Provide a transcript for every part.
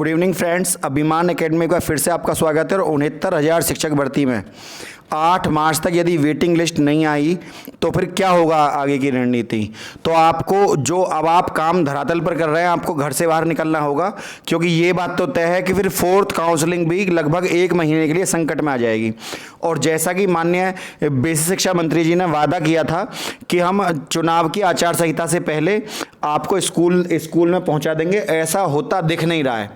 Good evening friends, अभिमान academy का फिर से आपका स्वागत है। और 69,000 शिक्षक भर्ती में 8 मार्च तक यदि वेटिंग लिस्ट नहीं आई तो फिर क्या होगा आगे की रणनीति। तो आपको जो अब आप काम धरातल पर कर रहे हैं, आपको घर से बाहर निकलना होगा, क्योंकि ये बात तो तय है कि फिर फोर्थ काउंसलिंग भी लगभग 1 महीने के लिए संकट में आ जाएगी। और जैसा कि माननीय बेसिक शिक्षा मंत्री जी ने वादा किया था कि हम चुनाव की आचार संहिता से पहले आपको स्कूल में पहुंचा देंगे, ऐसा होता दिख नहीं रहा है।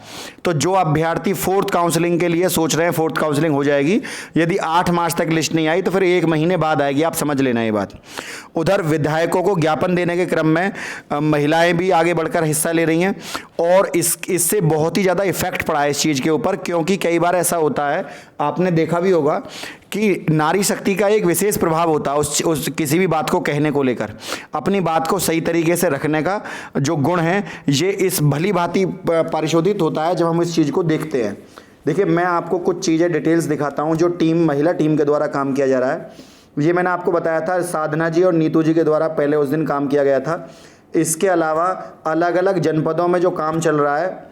तो जो अभ्यर्थी फोर्थ काउंसलिंग के लिए सोच रहे हैं, फोर्थ काउंसलिंग हो जाएगी यदि 8 मार्च तक लिस्ट नहीं आई तो फिर 1 महीने बाद आएगी, आप समझ लेना ये बात। उधर विधायकों को ज्ञापन देने के क्रम में महिलाएं भी आगे बढ़कर हिस्सा ले रही हैं और इससे बहुत ही ज़्यादा इफेक्ट पड़ा है इस चीज़ के ऊपर, क्योंकि कई बार ऐसा होता है, आपने देखा भी होगा कि नारी शक्ति का एक विशेष प्रभाव होता है उस किसी भी बात को कहने को लेकर, अपनी बात को सही तरीके से रखने का जो गुण है, ये इस भली भांति परिशोधित होता है जब हम इस चीज़ को देखते हैं। देखिए, मैं आपको कुछ चीज़ें डिटेल्स दिखाता हूँ जो महिला टीम के द्वारा काम किया जा रहा है। ये मैंने आपको बताया था, साधना जी और नीतू जी के द्वारा पहले उस दिन काम किया गया था। इसके अलावा अलग अलग जनपदों में जो काम चल रहा है,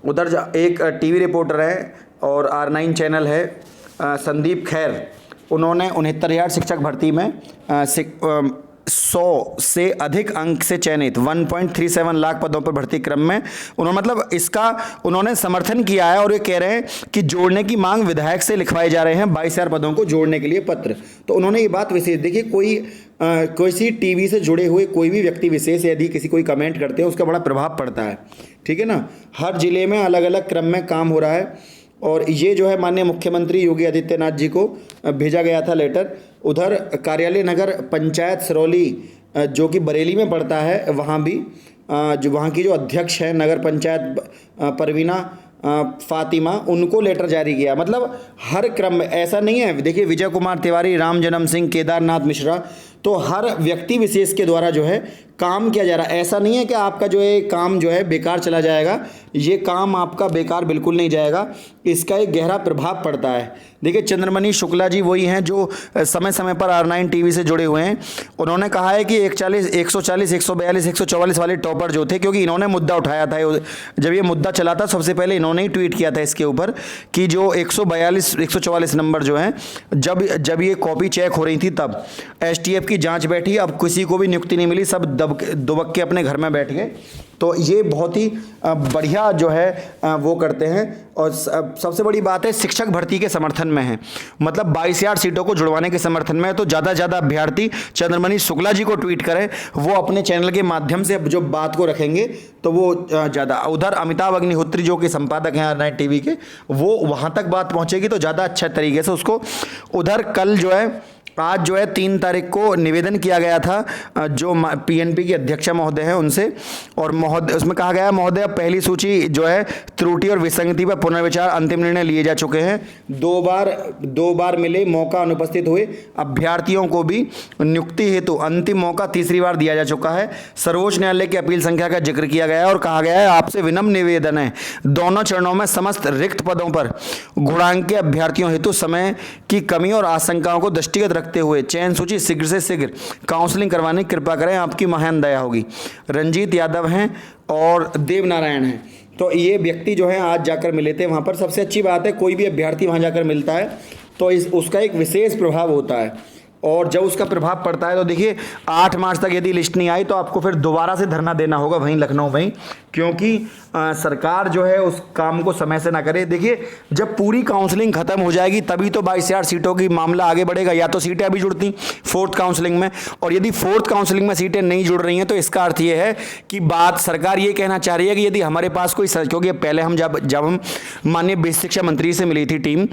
उधर एक टीवी रिपोर्टर है और R9 चैनल है, संदीप खैर, उन्होंने 69,000 शिक्षक भर्ती में 100 से अधिक अंक से चयनित 1.37 लाख पदों पर भर्ती क्रम में उन्होंने समर्थन किया है। और ये कह रहे हैं कि जोड़ने की मांग विधायक से लिखवाए जा रहे हैं 22,000 पदों को जोड़ने के लिए पत्र। तो उन्होंने ये बात विशेष, देखिए, कोई सी टीवी से जुड़े हुए कोई भी व्यक्ति विशेष यदि कोई कमेंट करते हैं उसका बड़ा प्रभाव पड़ता है, ठीक है ना। हर जिले में अलग अलग क्रम में काम हो रहा है और ये जो है माननीय मुख्यमंत्री योगी आदित्यनाथ जी को भेजा गया था लेटर। उधर कार्यालय नगर पंचायत सरौली जो कि बरेली में पड़ता है, वहाँ भी जो वहाँ की जो अध्यक्ष है नगर पंचायत परवीना फातिमा, उनको लेटर जारी किया। मतलब हर क्रम में ऐसा नहीं है, देखिए, विजय कुमार तिवारी, राम जन्म सिंह, केदारनाथ मिश्रा, तो हर व्यक्ति विशेष के द्वारा जो है काम किया जा रहा है। ऐसा नहीं है कि आपका जो है काम जो है बेकार चला जाएगा, ये काम आपका बेकार बिल्कुल नहीं जाएगा, इसका एक गहरा प्रभाव पड़ता है। देखिए, चंद्रमणि शुक्ला जी वही हैं जो समय समय पर R9 टीवी से जुड़े हुए हैं। उन्होंने कहा है कि 140, 142, 144 वाले टॉपर जो थे, क्योंकि इन्होंने मुद्दा उठाया था, जब ये मुद्दा चला था सबसे पहले इन्होंने ही ट्वीट किया था इसके ऊपर कि जो 142, 144 नंबर जो हैं, जब ये कॉपी चेक हो रही थी तब STF की जांच बैठी, अब किसी को भी नियुक्ति नहीं मिली, सब दुबक के अपने घर में बैठ गए। तो ये बहुत ही बढ़िया जो है वो करते हैं। और सबसे बड़ी बात है, शिक्षक भर्ती के समर्थन में है, मतलब 22,000 सीटों को जुड़वाने के समर्थन में है। तो ज़्यादा से ज़्यादा अभ्यर्थी चंद्रमणि शुक्ला जी को ट्वीट करें, वो अपने चैनल के माध्यम से जो बात को रखेंगे तो वो ज़्यादा। उधर अमिताभ अग्निहोत्री जो कि संपादक हैं R9 टीवी के, वो वहाँ तक बात पहुँचेगी तो ज़्यादा अच्छा तरीके से उसको। उधर कल जो है, आज जो है 3 तारीख को निवेदन किया गया था जो PNP की अध्यक्षा महोदय हैं उनसे, और महोदय उसमें कहा गया, महोदय पहली सूची जो है त्रुटि और विसंगति पर पुनर्विचार अंतिम निर्णय लिए जा चुके हैं। 2 बार मिले मौका अनुपस्थित हुए अभ्यर्थियों को भी नियुक्ति हेतु अंतिम मौका तीसरी बार दिया जा चुका है। सर्वोच्च न्यायालय की अपील संख्या का जिक्र किया गया है और कहा गया है, आपसे विनम्र निवेदन है, दोनों चरणों में समस्त रिक्त पदों पर गुणांकीय अभ्यर्थियों हेतु समय की कमी और आशंकाओं को दृष्टिगत रखते हुए चयन सूची शीघ्र से शीघ्र काउंसलिंग करवाने की कृपा करें, आपकी महान दया होगी। रंजीत यादव हैं और देवनारायण हैं। तो ये व्यक्ति जो है आज जाकर मिले थे वहाँ पर। सबसे अच्छी बात है, कोई भी अभ्यर्थी वहाँ जाकर मिलता है तो उसका एक विशेष प्रभाव होता है, और जब उसका प्रभाव पड़ता है तो देखिए 8 मार्च तक यदि लिस्ट नहीं आई तो आपको फिर दोबारा से धरना देना होगा वहीं लखनऊ में, क्योंकि सरकार जो है उस काम को समय से ना करे। देखिए, जब पूरी काउंसलिंग खत्म हो जाएगी तभी तो 22,000 सीटों की मामला आगे बढ़ेगा, या तो सीटें अभी जुड़ती फोर्थ काउंसलिंग में, और यदि फोर्थ काउंसलिंग में सीटें नहीं जुड़ रही हैं तो इसका अर्थ ये है कि बात सरकार ये कहना चाह रही है कि यदि हमारे पास कोई, क्योंकि पहले हम जब हम माननीय बेसिक शिक्षा मंत्री से मिली थी टीम,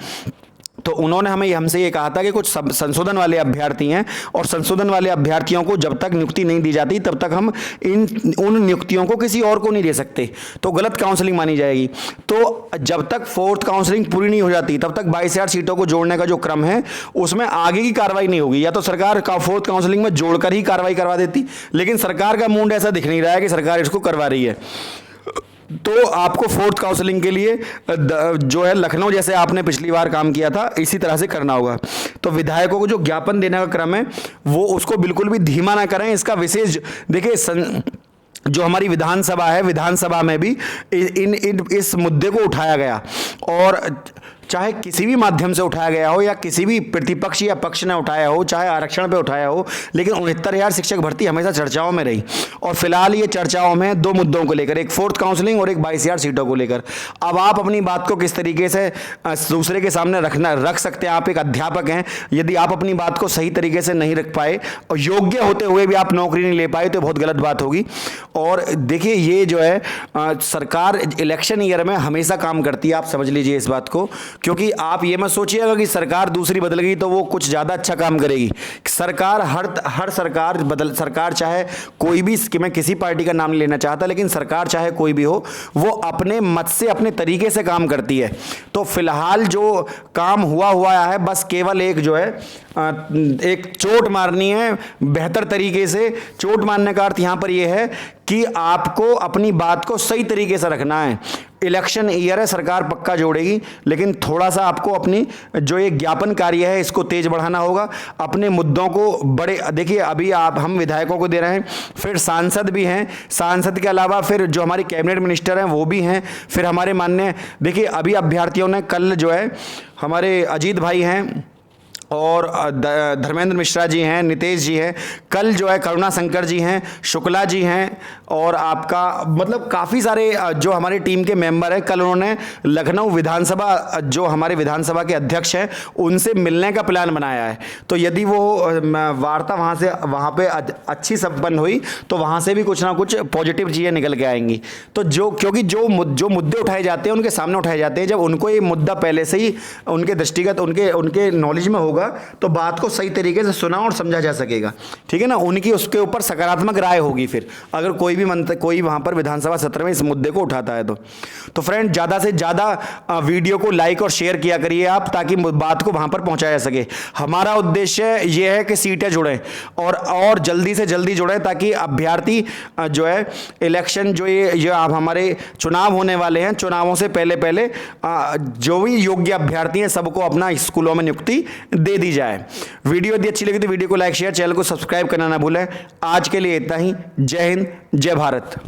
तो उन्होंने हमसे ये कहा था कि कुछ संशोधन वाले अभ्यर्थी हैं और संशोधन वाले अभ्यर्थियों को जब तक नियुक्ति नहीं दी जाती तब तक हम उन नियुक्तियों को किसी और को नहीं दे सकते, तो गलत काउंसलिंग मानी जाएगी। तो जब तक फोर्थ काउंसलिंग पूरी नहीं हो जाती तब तक 22,000 सीटों को जोड़ने का जो क्रम है उसमें आगे की कार्रवाई नहीं होगी। या तो सरकार फोर्थ काउंसलिंग में जोड़कर ही कार्रवाई करवा देती, लेकिन सरकार का मूड ऐसा दिख नहीं रहा है कि सरकार इसको करवा रही है। तो आपको फोर्थ काउंसलिंग के लिए जो है लखनऊ जैसे आपने पिछली बार काम किया था इसी तरह से करना होगा। तो विधायकों को जो ज्ञापन देने का क्रम है वो उसको बिल्कुल भी धीमा ना करें। इसका विशेष देखिए जो हमारी विधानसभा है, विधानसभा में भी इस मुद्दे को उठाया गया, और चाहे किसी भी माध्यम से उठाया गया हो या किसी भी प्रतिपक्ष या पक्ष ने उठाया हो, चाहे आरक्षण पे उठाया हो, लेकिन 69,000 शिक्षक भर्ती हमेशा चर्चाओं में रही। और फिलहाल ये चर्चाओं में दो मुद्दों को लेकर, एक फोर्थ काउंसलिंग और एक 22,000 सीटों को लेकर। अब आप अपनी बात को किस तरीके से दूसरे के सामने रख सकते हैं। आप एक अध्यापक हैं, यदि आप अपनी बात को सही तरीके से नहीं रख पाए और योग्य होते हुए भी आप नौकरी नहीं ले पाए, तो बहुत गलत बात होगी। और देखिए, ये जो है सरकार इलेक्शन ईयर में हमेशा काम करती है, आप समझ लीजिए इस बात को। क्योंकि आप ये मत सोचिएगा कि सरकार दूसरी बदल गई तो वो कुछ ज़्यादा अच्छा काम करेगी। सरकार हर सरकार चाहे कोई भी, कि मैं किसी पार्टी का नाम नहीं लेना चाहता, लेकिन सरकार चाहे कोई भी हो, वो अपने मत से अपने तरीके से काम करती है। तो फिलहाल जो काम हुआ है, बस केवल एक जो है एक चोट मारनी है बेहतर तरीके से। चोट मारने का अर्थ यहां पर यह है कि आपको अपनी बात को सही तरीके से रखना है। इलेक्शन ईयर है, सरकार पक्का जोड़ेगी, लेकिन थोड़ा सा आपको अपनी जो ये ज्ञापन कार्य है इसको तेज बढ़ाना होगा। अपने मुद्दों को बड़े, देखिए अभी हम विधायकों को दे रहे हैं, फिर सांसद भी हैं, सांसद के अलावा फिर जो हमारी कैबिनेट मिनिस्टर हैं वो भी हैं, फिर हमारे माननीय, देखिए अभी अभ्यर्थियों ने कल जो है हमारे अजीत भाई हैं और धर्मेंद्र मिश्रा जी हैं, नितेश जी हैं, कल जो है करुणा शंकर जी हैं, शुक्ला जी हैं, और आपका मतलब काफ़ी सारे जो हमारी टीम के मेंबर हैं, कल उन्होंने लखनऊ विधानसभा, जो हमारे विधानसभा के अध्यक्ष हैं, उनसे मिलने का प्लान बनाया है। तो यदि वो वार्ता वहाँ पे अच्छी संपन्न हुई तो वहाँ से भी कुछ ना कुछ पॉजिटिव चीज़ें निकल के आएंगी। तो क्योंकि जो मुद्दे उठाए जाते हैं उनके सामने उठाए जाते हैं, जब उनको ये मुद्दा पहले से ही उनके दृष्टिगत उनके नॉलेज में होगा तो बात को सही तरीके से सुना और समझा जा सकेगा, ठीक है ना। उनकी उसके ऊपर सकारात्मक राय होगी फिर, अगर कोई वहां पर विधानसभा सत्र में इस मुद्दे को उठाता है तो फ्रेंड ज़्यादा से ज़्यादा वीडियो को लाइक और शेयर किया करिए आप, ताकि बात को वहां पर पहुंचाया जा सके। हमारा उद्देश्य यह है कि सीटें जुड़ें और जल्दी से जल्दी जुड़ें, ताकि अभ्यर्थी जो है इलेक्शन जो आप हमारे चुनाव होने वाले हैं, चुनावों से पहले जो भी योग्य अभ्यर्थी हैं सबको अपना स्कूलों में नियुक्ति दे दी जाए। वीडियो यदि अच्छी लगी तो वीडियो को लाइक शेयर, चैनल को सब्सक्राइब करना ना भूलें। आज के लिए इतना ही। जय हिंद, जय भारत।